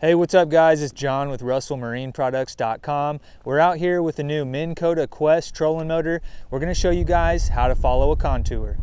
Hey, what's up guys? It's John with RussellMarineProducts.com. We're out here with the new Minn Kota Quest trolling motor. We're going to show you guys how to follow a contour.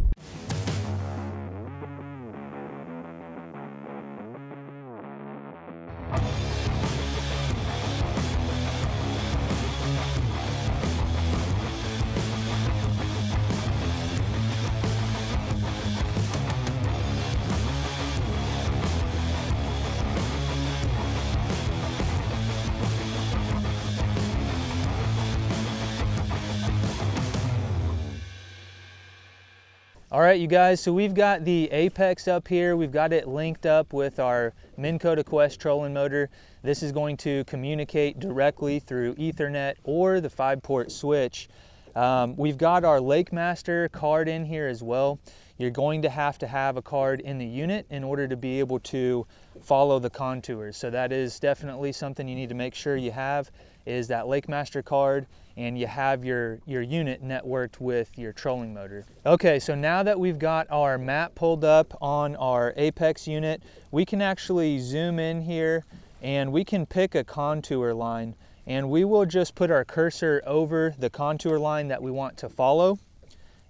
All right, you guys, so we've got the Apex up here. We've got it linked up with our Minn Kota Quest trolling motor. This is going to communicate directly through Ethernet or the 5-port switch. We've got our Lakemaster card in here as well. You're going to have a card in the unit in order to be able to follow the contours. So that is definitely something you need to make sure you have, is that Lakemaster card, and you have your unit networked with your trolling motor. Okay, so now that we've got our map pulled up on our Apex unit, we can actually zoom in here and we can pick a contour line, and we will just put our cursor over the contour line that we want to follow,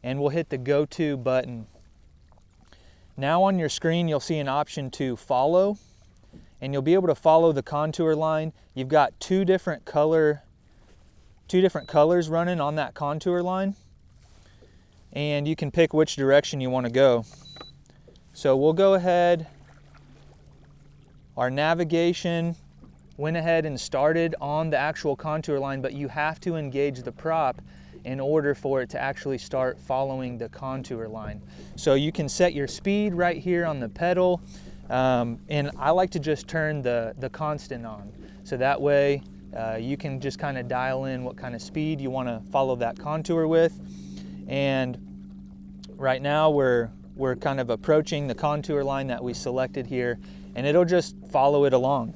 and we'll hit the go to button. Now on your screen you'll see an option to follow, and you'll be able to follow the contour line. You've got two different colors running on that contour line, and you can pick which direction you want to go. So we'll go ahead, our navigation went ahead and started on the actual contour line, but you have to engage the prop in order for it to actually start following the contour line. So you can set your speed right here on the pedal, and I like to just turn the constant on, so that way you can just kind of dial in what kind of speed you want to follow that contour with. And right now we're kind of approaching the contour line that we selected here, and it'll just follow it along.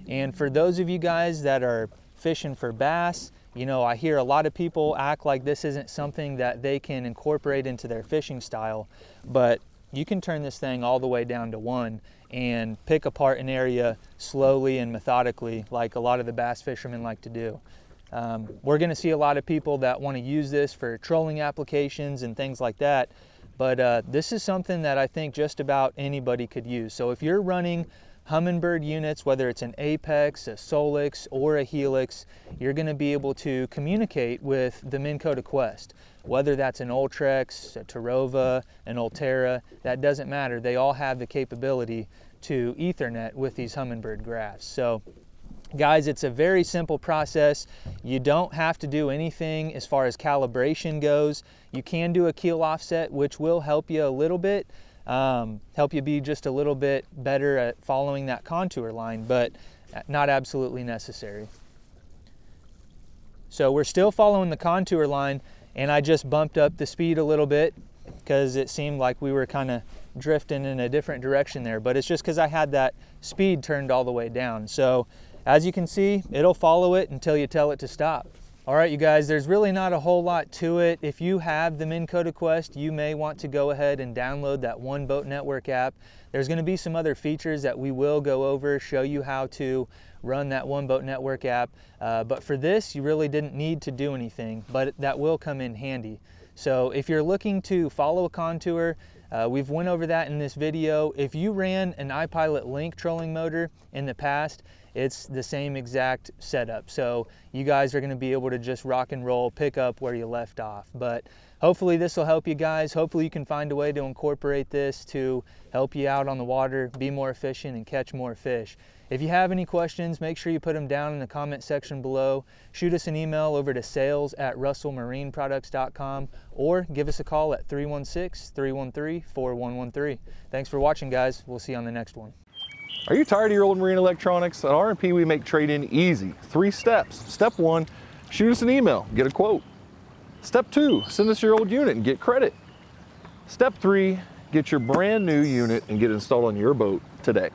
And for those of you guys that are fishing for bass, you know, I hear a lot of people act like this isn't something that they can incorporate into their fishing style, but you can turn this thing all the way down to 1 and pick apart an area slowly and methodically, like a lot of the bass fishermen like to do. We're going to see a lot of people that want to use this for trolling applications and things like that, but this is something that I think just about anybody could use. So if you're running Humminbird units, whether it's an Apex, a Solix, or a Helix, you're going to be able to communicate with the Minn Kota Quest. Whether that's an Ultrex, a Tarova, an Ulterra, that doesn't matter. They all have the capability to Ethernet with these Humminbird graphs. So guys, it's a very simple process. You don't have to do anything as far as calibration goes. You can do a keel offset, which will help you a little bit, help you be just a little bit better at following that contour line, but not absolutely necessary. So we're still following the contour line, and I just bumped up the speed a little bit because it seemed like we were kind of drifting in a different direction there, but it's just because I had that speed turned all the way down. So as you can see, it'll follow it until you tell it to stop. All right, you guys, there's really not a whole lot to it. If you have the Minn Kota Quest, you may want to go ahead and download that One Boat Network app. There's going to be some other features that we will go over, show you how to run that One Boat Network app. But for this, you really didn't need to do anything, but that will come in handy. So if you're looking to follow a contour, we've went over that in this video. If you ran an iPilot Link trolling motor in the past, it's the same exact setup. So you guys are going to be able to just rock and roll, pick up where you left off. But hopefully this will help you guys. Hopefully you can find a way to incorporate this to help you out on the water, be more efficient, and catch more fish. If you have any questions, make sure you put them down in the comment section below. Shoot us an email over to sales@RussellMarineProducts.com, or give us a call at 316-313-4113. Thanks for watching, guys. We'll see you on the next one. Are you tired of your old marine electronics? At R&P, we make trade-in easy. 3 steps. Step 1, shoot us an email, get a quote. Step 2, send us your old unit and get credit. Step 3, get your brand new unit and get installed on your boat today.